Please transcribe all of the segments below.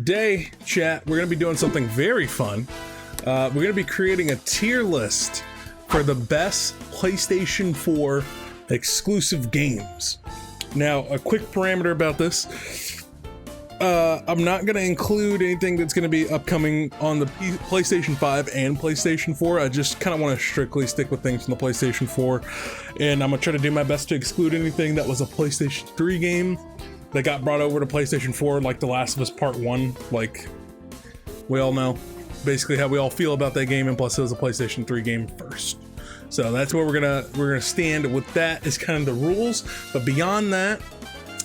Today, chat, we're going to be doing something very fun. We're going to be creating a tier list for the best PlayStation 4 exclusive games. Now, a quick parameter about this. I'm not going to include anything that's going to be upcoming on the PlayStation 5 and PlayStation 4. I just kind of want to strictly stick with things from the PlayStation 4. And I'm going to try to do my best to exclude anything that was a PlayStation 3 game that got brought over to PlayStation 4, like The Last of Us Part 1. Like, we all know basically how we all feel about that game, and plus it was a PlayStation 3 game first. So that's where we're gonna stand with that as kind of the rules. But beyond that,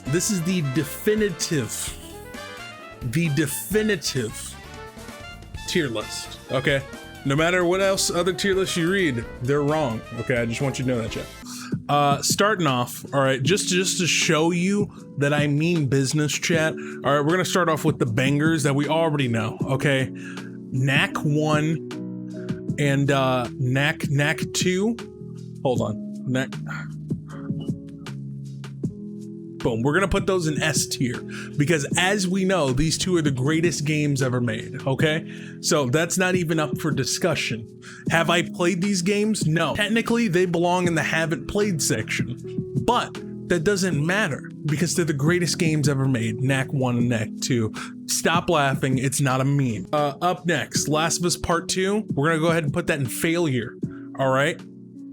this is the definitive tier list. Okay, no matter what else other tier lists you read, they're wrong. Okay, I just want you to know that, chat. Starting off, all right, just to show you that I mean business, chat. All right, we're gonna start off with the bangers that we already know. Okay, Knack 1 and Knack 2. Hold on, Knack. Boom, we're gonna put those in S tier because, as we know, these two are the greatest games ever made. Okay, so that's not even up for discussion. Have I played these games? No. Technically, they belong in the haven't played section, but that doesn't matter because they're the greatest games ever made. Knack 1 and Knack 2. Stop laughing, it's not a meme. Up next, Last of Us Part 2. We're gonna go ahead and put that in failure. All right.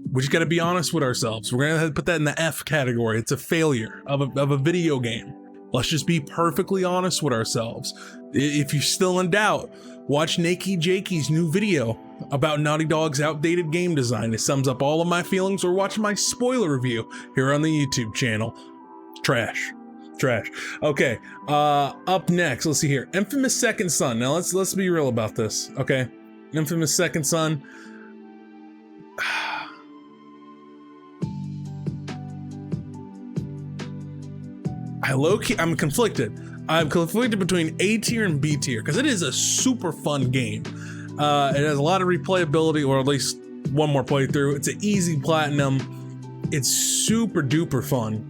We just got to be honest with ourselves. We're going to put that in the F category. It's a failure of a video game. Let's just be perfectly honest with ourselves. If you're still in doubt, watch Nakey Jakey's new video about Naughty Dog's outdated game design. It sums up all of my feelings, or watch my spoiler review here on the YouTube channel. Trash. Okay, up next, let's see here. Infamous Second Son. Now let's be real about this, okay? Infamous Second Son. I'm conflicted. I'm conflicted between A tier and B tier because it is a super fun game. It has a lot of replayability, or at least one more playthrough. It's an easy platinum. It's super duper fun.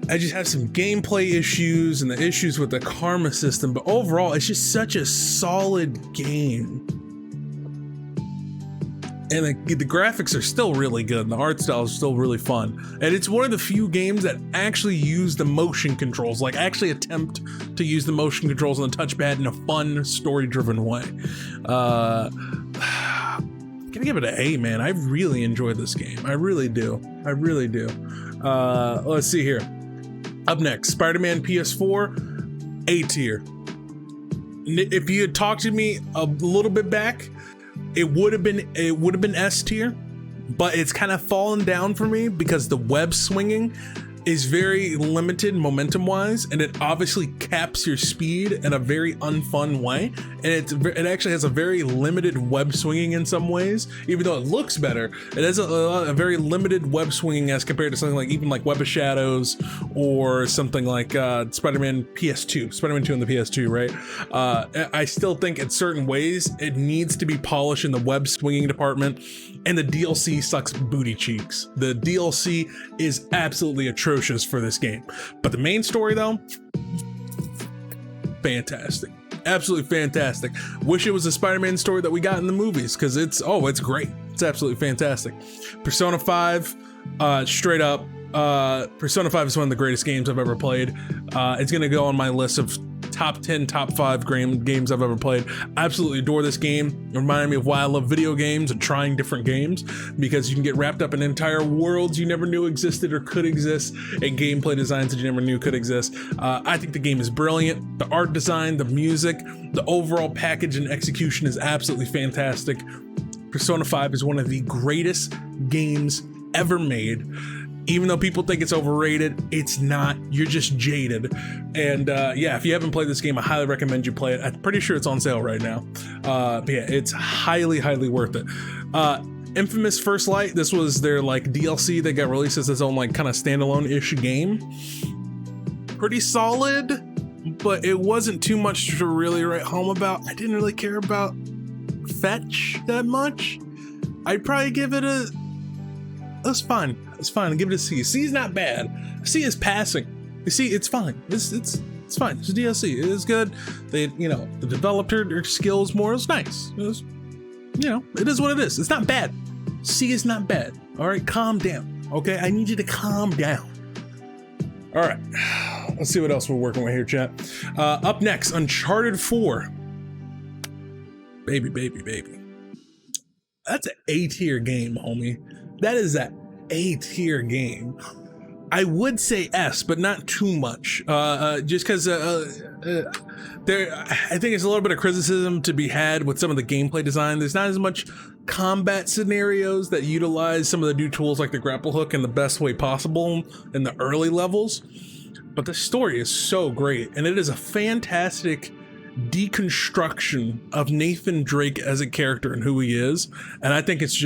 I just have some gameplay issues and the issues with the karma system, but overall, it's just such a solid game. And the graphics are still really good, and the art style is still really fun. And it's one of the few games that actually use the motion controls, like actually attempt to use the motion controls on the touchpad in a fun, story-driven way. I'm gonna give it an A, man. I really enjoyed this game. I really do. Let's see here. Up next, Spider-Man PS4, A tier. If you had talked to me a little bit back, it would have been S tier, but it's kind of fallen down for me because the web swinging is very limited momentum wise, and it obviously caps your speed in a very unfun way, and it actually has a very limited web swinging in some ways. Even though it looks better, it has a very limited web swinging as compared to something like even like Web of Shadows or something like Spider-Man 2 on the PS2, right? I still think in certain ways it needs to be polished in the web swinging department, and the DLC sucks booty cheeks. The DLC is absolutely atrocious for this game, but the main story though, fantastic, absolutely fantastic. Wish it was a Spider-Man story that we got in the movies, because it's great. It's absolutely fantastic. Persona 5, straight up, Persona 5 is one of the greatest games I've ever played. It's gonna go on my list of top 10, top 5 games I've ever played. I absolutely adore this game. It reminded me of why I love video games and trying different games, because you can get wrapped up in entire worlds you never knew existed or could exist, and gameplay designs that you never knew could exist. I think the game is brilliant. The art design, the music, the overall package and execution is absolutely fantastic. Persona 5 is one of the greatest games ever made. Even though people think it's overrated, it's not. You're just jaded. And yeah, if you haven't played this game, I highly recommend you play it. I'm pretty sure it's on sale right now. But yeah, it's highly worth it. Infamous First Light, this was their like DLC that got released as its own like kind of standalone-ish game. Pretty solid, but it wasn't too much to really write home about. I didn't really care about Fetch that much. I'd probably give it a... That's fine. It's fine. I'll give it a C. C is not bad. C is passing. You see, it's fine. It's It's fine. It's a DLC. It is good. They, they developed her skills more. It's nice. It was, it is what it is. It's not bad. C is not bad. All right, calm down. Okay, I need you to calm down. All right, let's see what else we're working with here, chat. Up next, Uncharted 4. Baby. That's an A-tier game, homie. That is an A-tier game. I would say S, but not too much. Just because I think it's a little bit of criticism to be had with some of the gameplay design. There's not as much combat scenarios that utilize some of the new tools like the grapple hook in the best way possible in the early levels. But the story is so great, and it is a fantastic deconstruction of Nathan Drake as a character and who he is, and I think it's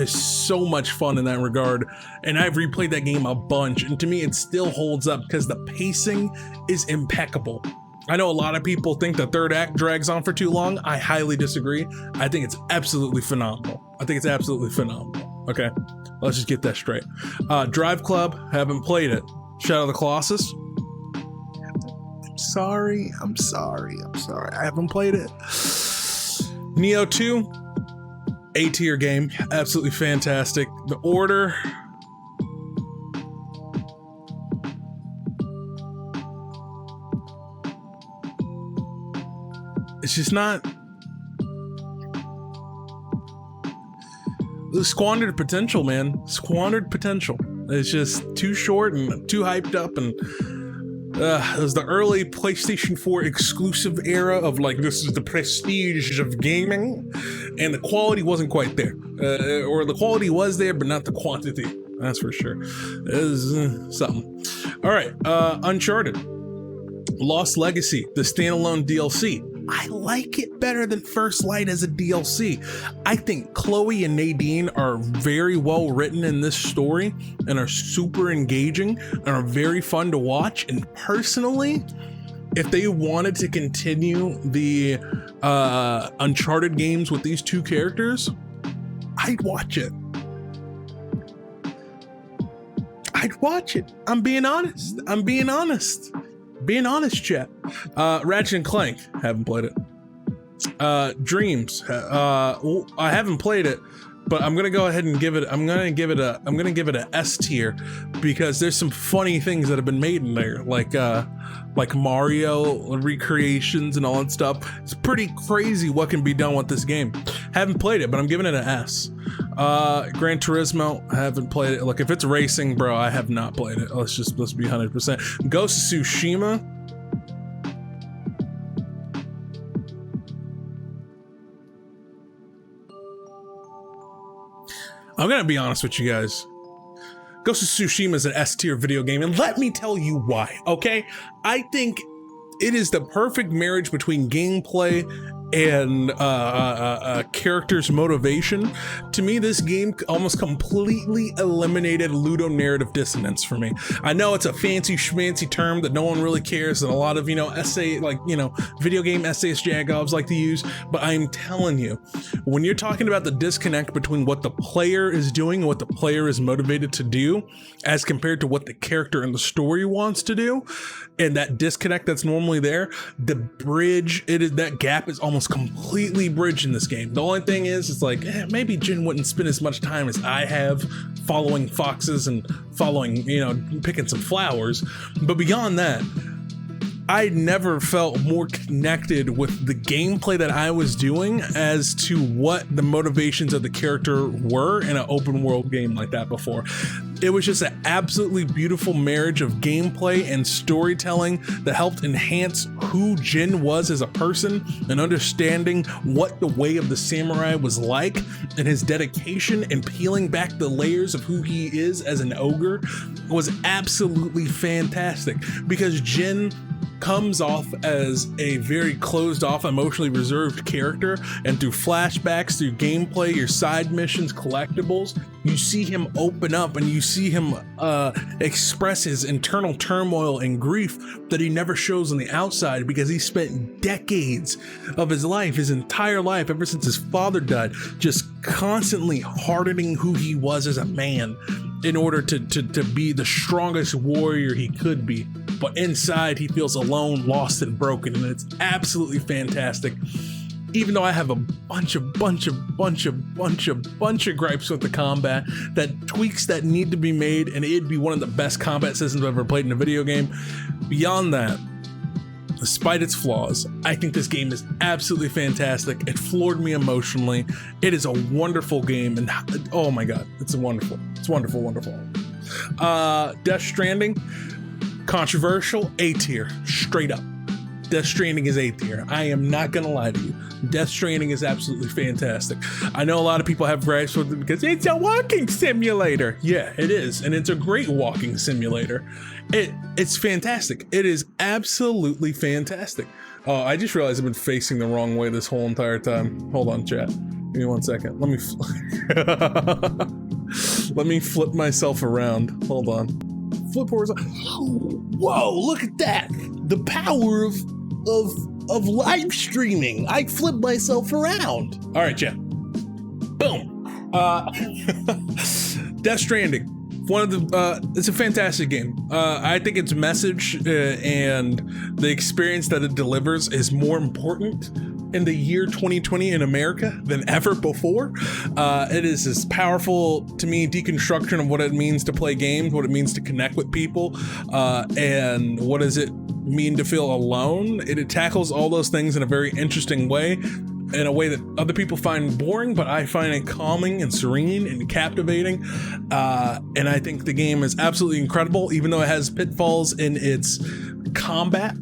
so much fun in that regard. And I've replayed that game a bunch, and to me it still holds up because the pacing is impeccable. I know a lot of people think the third act drags on for too long. I highly disagree. I think it's absolutely phenomenal. Okay, let's just get that straight. Drive Club, haven't played it. Shadow of the Colossus, I'm sorry. I haven't played it. Neo 2, A-tier game, absolutely fantastic. The Order, it's just not. The squandered potential, man. Squandered potential. It's just too short and too hyped up, and it was the early PlayStation 4 exclusive era of like, this is the prestige of gaming, and the quality wasn't quite there. Or the quality was there, but not the quantity. That's for sure. It was something. All right, Uncharted Lost Legacy, the standalone DLC. I like it better than First Light as a DLC. I think Chloe and Nadine are very well written in this story and are super engaging and are very fun to watch. And personally, if they wanted to continue the Uncharted games with these two characters, I'd watch it. I'm being honest. Chat. Ratchet and Clank, haven't played it. Dreams, I haven't played it, but I'm gonna go ahead and give it a S tier because there's some funny things that have been made in there, like Mario recreations and all that stuff. It's pretty crazy what can be done with this game. Haven't played it, but I'm giving it an S. Gran Turismo, I haven't played it. Look, if it's racing, bro, I have not played it. Let's be 100%. Ghost of Tsushima. I'm gonna be honest with you guys. Ghost of Tsushima is an S tier video game, and let me tell you why, okay? I think it is the perfect marriage between gameplay and character's motivation. To me, this game almost completely eliminated ludonarrative dissonance for me. I know it's a fancy schmancy term that no one really cares, and a lot of video game essayist jagovs like to use, but I'm telling you, when you're talking about the disconnect between what the player is doing and what the player is motivated to do as compared to what the character and the story wants to do, and that disconnect that's normally there, that gap is almost completely bridged in this game. The only thing is, it's like, maybe Jin wouldn't spend as much time as I have following foxes and picking some flowers. But beyond that, I never felt more connected with the gameplay that I was doing as to what the motivations of the character were in an open world game like that before. It was just an absolutely beautiful marriage of gameplay and storytelling that helped enhance who Jin was as a person and understanding what the way of the samurai was like, and his dedication and peeling back the layers of who he is as an ogre was absolutely fantastic, because Jin comes off as a very closed off, emotionally reserved character, and through flashbacks, through gameplay, your side missions, collectibles, you see him open up and you see him express his internal turmoil and grief that he never shows on the outside, because he spent decades of his life, his entire life, ever since his father died, just constantly hardening who he was as a man in order to be the strongest warrior he could be. but inside he feels alone, lost, and broken, and it's absolutely fantastic. Even though I have a bunch of gripes with the combat, that tweaks that need to be made, and it'd be one of the best combat systems I've ever played in a video game. Beyond that, despite its flaws, I think this game is absolutely fantastic. It floored me emotionally. It is a wonderful game, and oh my god, it's wonderful. It's wonderful. Death Stranding, controversial, A tier, straight up. Death Stranding is A tier. I am not gonna lie to you. Death Stranding is absolutely fantastic. I know a lot of people have gripes with it because it's a walking simulator. Yeah, it is, and it's a great walking simulator. It's fantastic. It is absolutely fantastic. Oh, I just realized I've been facing the wrong way this whole entire time. Hold on, chat. Give me 1 second. Let me flip myself around. Hold on. Flip horizontal. Whoa, look at that. The power of live streaming. I flip myself around. All right, chat. Boom. Death Stranding. One of the it's a fantastic game. I think its message and the experience that it delivers is more important in the year 2020 in America than ever before. It is this powerful, to me, deconstruction of what it means to play games, what it means to connect with people, and what does it mean to feel alone. It tackles all those things in a very interesting way, in a way that other people find boring, but I find it calming and serene and captivating. And I think the game is absolutely incredible, even though it has pitfalls in its combat.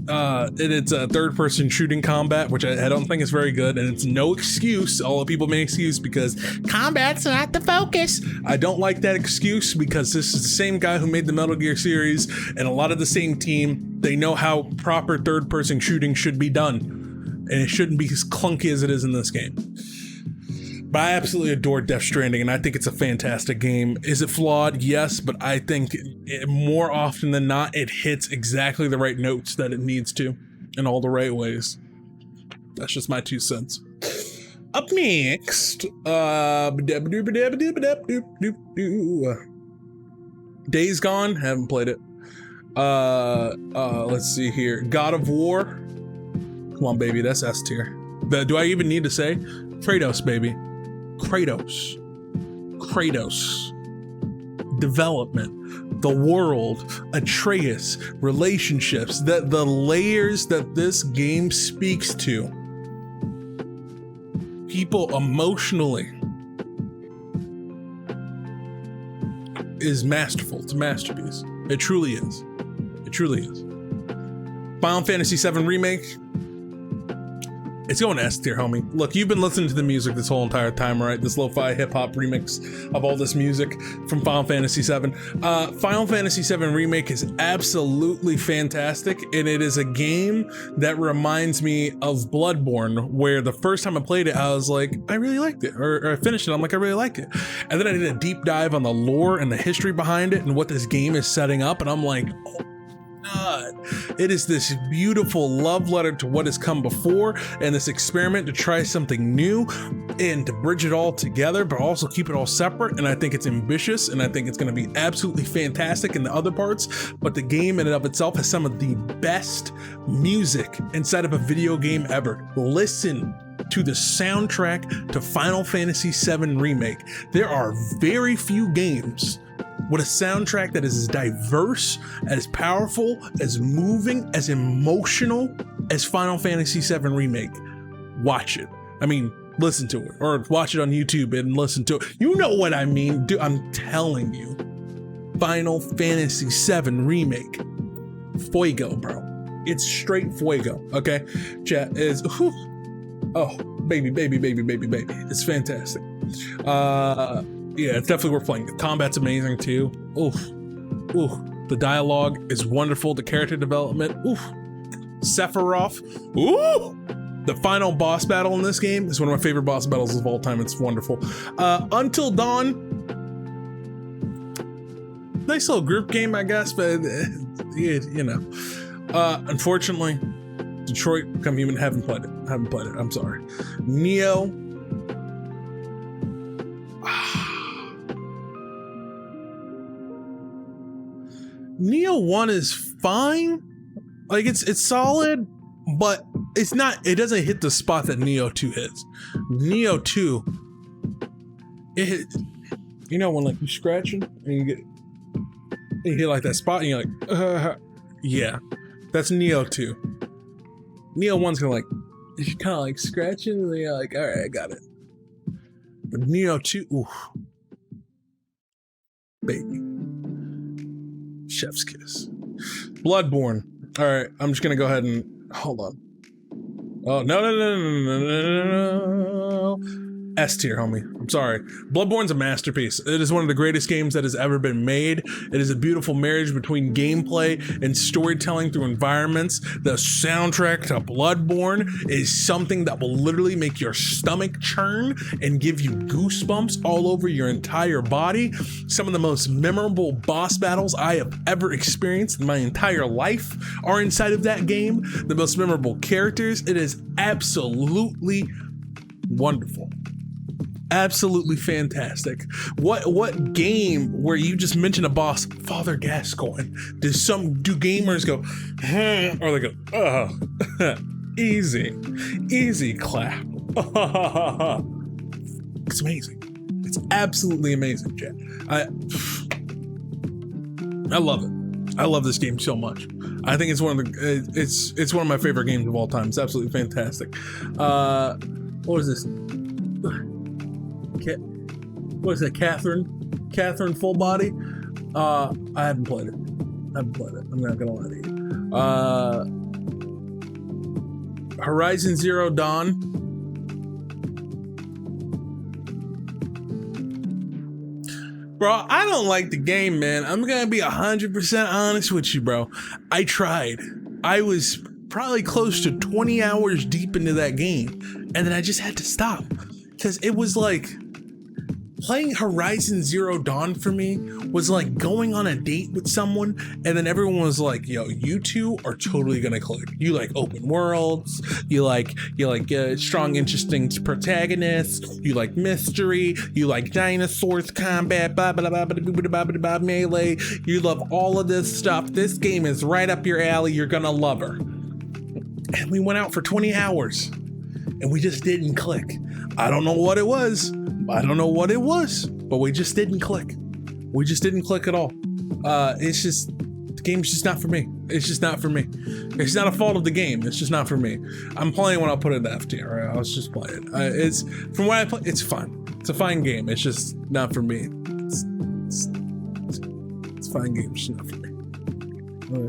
It's a third-person shooting combat, which I don't think is very good, and it's no excuse. All the people make excuse because combat's not the focus. I don't like that excuse because this is the same guy who made the Metal Gear series, and a lot of the same team. They know how proper third-person shooting should be done, and it shouldn't be as clunky as it is in this game. But I absolutely adore Death Stranding, and I think it's a fantastic game. Is it flawed? Yes, but I think more often than not, it hits exactly the right notes that it needs to in all the right ways. That's just my 2 cents. Up next, Days Gone, haven't played it. Let's see here. God of War. Come on, baby, that's S tier. Do I even need to say? Kratos, baby. Kratos. Development, the world, Atreus, relationships, the layers that this game speaks to people emotionally is masterful. It's a masterpiece. It truly is. Final Fantasy VII Remake. It's going to S tier, homie. Look, you've been listening to the music this whole entire time, right? This lo-fi hip-hop remix of all this music from Final Fantasy VII. Final Fantasy VII Remake is absolutely fantastic, and it is a game that reminds me of Bloodborne, where the first time I played it, I was like, I really liked it. Or I finished it, I'm like, I really liked it. And then I did a deep dive on the lore and the history behind it and what this game is setting up, and I'm like, oh God. It is this beautiful love letter to what has come before, and this experiment to try something new and to bridge it all together, but also keep it all separate. And I think it's ambitious, and I think it's going to be absolutely fantastic in the other parts. But the game in and of itself has some of the best music inside of a video game ever. Listen to the soundtrack to Final Fantasy VII Remake. There are very few games with a soundtrack that is as diverse, as powerful, as moving, as emotional as Final Fantasy VII Remake. Watch it. I mean, listen to it, or watch it on YouTube and listen to it. You know what I mean, dude. I'm telling you. Final Fantasy VII Remake. Fuego, bro. It's straight fuego, okay? Chat is, oh, baby. It's fantastic. Yeah, it's definitely worth playing. The combat's amazing too. Oof. The dialogue is wonderful. The character development. Oof. Sephiroth. Ooh. The final boss battle in this game is one of my favorite boss battles of all time. It's wonderful. Until Dawn. Nice little group game, I guess, but you know. Unfortunately, Detroit Become Human, haven't played it. I'm sorry. Neo. Neo 1 is fine. Like it's solid, but it doesn't hit the spot that Neo 2 hits. Neo 2, it hit, you know, when like you're scratching and you hit like that spot and you're like, yeah, that's Neo 2. Neo 1's kind of like scratching and then you're like, all right, I got it. But Neo 2, oof, baby, chef's kiss. Bloodborne. All right, I'm just gonna go ahead and hold on. Oh no. S tier, homie. I'm sorry. Bloodborne's a masterpiece. It is one of the greatest games that has ever been made. It is a beautiful marriage between gameplay and storytelling through environments. The soundtrack to Bloodborne is something that will literally make your stomach churn and give you goosebumps all over your entire body. Some of the most memorable boss battles I have ever experienced in my entire life are inside of that game. The most memorable characters. It is absolutely wonderful. Absolutely fantastic. What game where you just mention a boss, Father Gascoigne, do gamers go, or they go, easy clap. It's amazing. It's absolutely amazing, chat. I love it. I love this game so much. I think it's one of the it's one of my favorite games of all time. It's absolutely fantastic. What is this? What is that? Catherine Full Body? I haven't played it. I'm not gonna lie to you. Horizon Zero Dawn. Bro, I don't like the game, man. I'm gonna be 100% honest with you, bro. I tried. I was probably close to 20 hours deep into that game, and then I just had to stop. Because it was like, playing Horizon Zero Dawn for me was like going on a date with someone and then everyone was like, yo, you two are totally gonna click. You like open worlds, you like strong, interesting protagonists, you like mystery, you like dinosaurs, combat, blah, blah, blah, blah, blah, blah, blah, blah, melee. You love all of this stuff. This game is right up your alley. You're gonna love her. And we went out for 20 hours and we just didn't click. I don't know what it was, but we just didn't click. We just didn't click at all. The game's just not for me. It's just not for me. It's not a fault of the game. It's just not for me. I'm playing when I'll put it in the F tier. Right? I'll just play it. It's from what I play. It's fun. It's a fine game. It's just not for me. It's a fine game. It's just not for me. All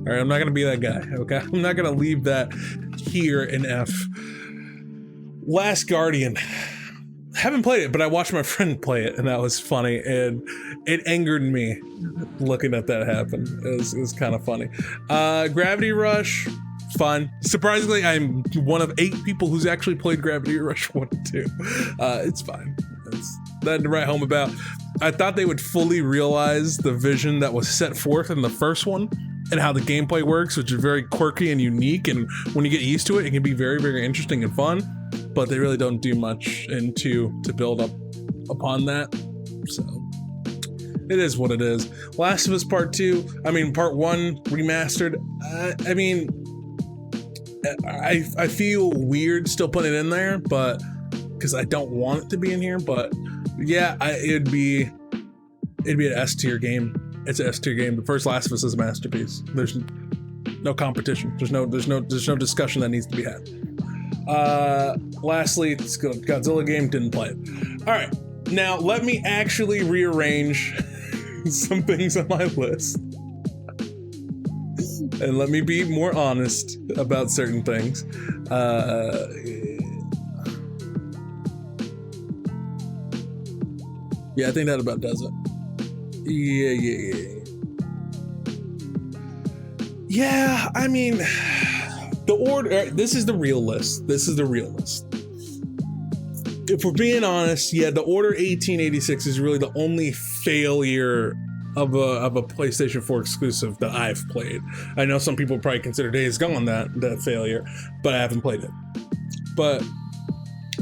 right. I'm not gonna be that guy. Okay. I'm not gonna leave that here in F. Last Guardian. Haven't played it, but I watched my friend play it, and that was funny, and it angered me looking at that happen. It was kind of funny. Gravity Rush, fun. Surprisingly, I'm one of 8 people who's actually played Gravity Rush 1 and 2. It's fine. It's nothing to write home about. I thought they would fully realize the vision that was set forth in the first one and how the gameplay works, which is very quirky and unique, and when you get used to it, it can be very, very interesting and fun. But they really don't do much to build up upon that. So it is what it is. Last of Us Part 1 remastered. I feel weird still putting it in there, but because I don't want it to be in here. But yeah, it'd be an S tier game. It's an S tier game. The first Last of Us is a masterpiece. There's no competition. There's no discussion that needs to be had. Lastly, it's a Godzilla game, didn't play it. All right, now let me actually rearrange some things on my list. And let me be more honest about certain things. Yeah, I think that about does it. Yeah, I mean, the order, this is the real list. If we're being honest, yeah, the Order 1886 is really the only failure of a PlayStation 4 exclusive that I've played. I know some people probably consider Days Gone that failure, but I haven't played it. But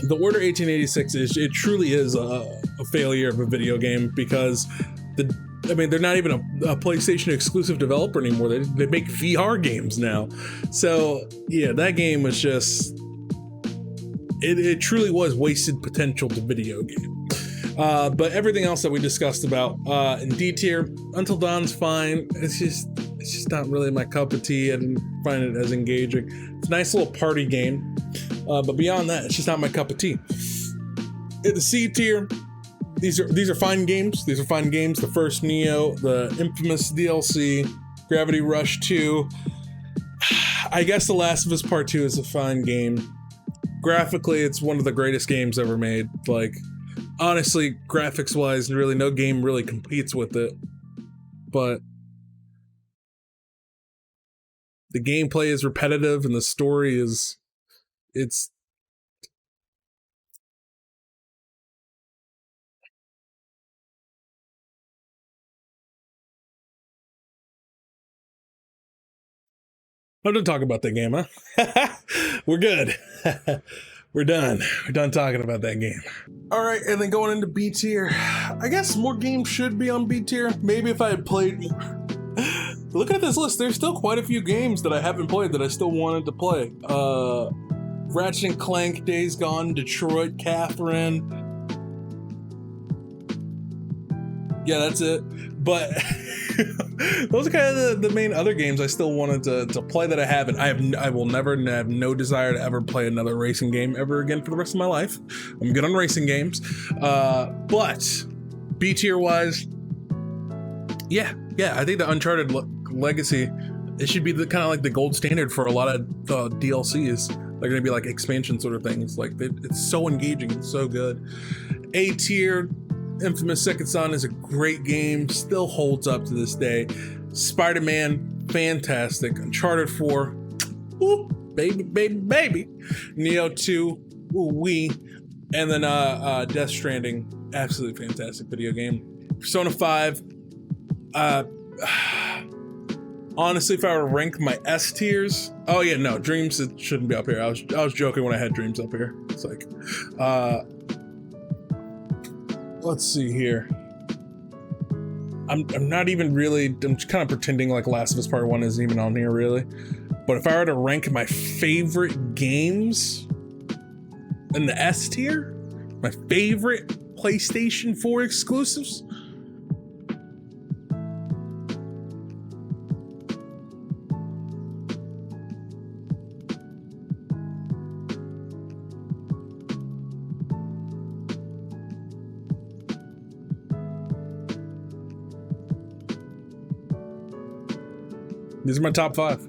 the Order 1886 truly is a failure of a video game, because I mean, they're not even a PlayStation exclusive developer anymore. They make VR games now. So yeah, that game was just, it truly was wasted potential to video game. But everything else that we discussed about in D tier, Until Dawn's fine. It's just not really my cup of tea. I didn't find it as engaging. It's a nice little party game, but beyond that, it's just not my cup of tea. In the C tier, these are fine games. These are fine games. The first Neo, the infamous DLC, Gravity Rush 2. I guess The Last of Us Part 2 is a fine game. Graphically, it's one of the greatest games ever made. Like, honestly, graphics-wise, really no game really competes with it. But the gameplay is repetitive and the story is, it's I'm done talking about that game, huh? We're good. We're done. We're done talking about that game. All right, and then going into B tier, I guess more games should be on B tier. Maybe if I had played more. Looking at this list, there's still quite a few games that I haven't played that I still wanted to play. Ratchet and Clank, Days Gone, Detroit, Catherine. Yeah, that's it. But those are kind of the main other games I still wanted to play that I haven't. I will never and have no desire to ever play another racing game ever again for the rest of my life. I'm good on racing games. But B tier wise, yeah, I think the Uncharted Legacy, it should be the kind of like the gold standard for a lot of DLCs. They're gonna be like expansion sort of things. Like it's so engaging, it's so good. A tier, Infamous Second Son is a great game, still holds up to this day. Spider-Man, fantastic. Uncharted 4, ooh, baby. Neo 2, ooh wee. And then Death Stranding, absolutely fantastic video game. Persona 5, honestly, if I were to rank my S tiers, oh yeah, no, Dreams, it shouldn't be up here. I was joking when I had Dreams up here. It's like, let's see here. I'm not even really, I'm just kind of pretending like Last of Us Part 1 isn't even on here really. But if I were to rank my favorite games in the S tier, my favorite PlayStation 4 exclusives, these are my top 5.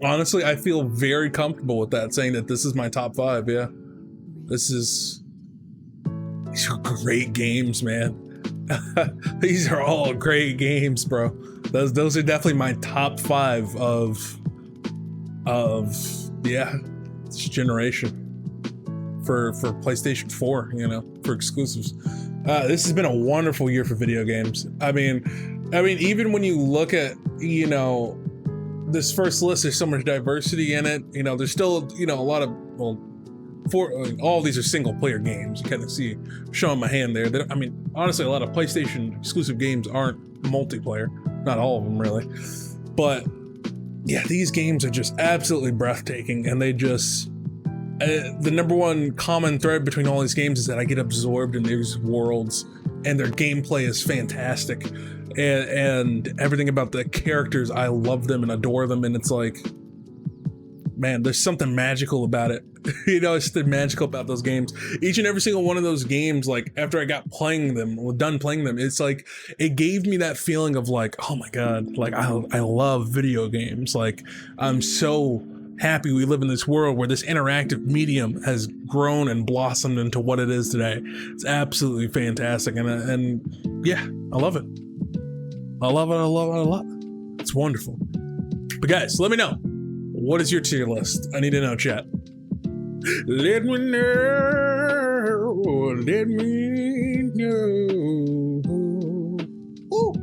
Honestly, I feel very comfortable with that, saying that this is my top 5, yeah. These are great games, man. These are all great games, bro. Those are definitely my top 5 of yeah, this generation. For PlayStation 4, you know, for exclusives. This has been a wonderful year for video games. I mean, even when you look at, you know, this first list, there's so much diversity in it. You know, there's still, you know, a lot of, well, all of these are single player games. You kind of see, showing my hand there. I mean, honestly, a lot of PlayStation exclusive games aren't multiplayer. Not all of them, really. But yeah, these games are just absolutely breathtaking, and they just, the number one common thread between all these games is that I get absorbed in these worlds, and their gameplay is fantastic, and everything about the characters, I love them and adore them, and it's like, man, there's something magical about it. You know, it's something magical about those games. Each and every single one of those games, like after I got done playing them, it's like, it gave me that feeling of like, oh my God, like I love video games. Like, I'm so happy we live in this world where this interactive medium has grown and blossomed into what it is today. It's absolutely fantastic, and yeah, I love it. I love it. It's wonderful. But guys, let me know, what is your tier list? I need to know, chat. Let me know. Let me know. Ooh,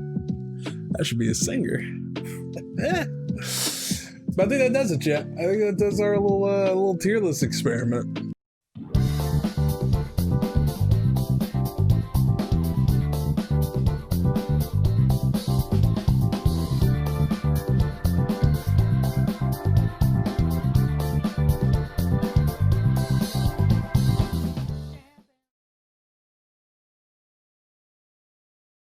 I should be a singer. But I think that does it, chat. I think that does our little tier list experiment.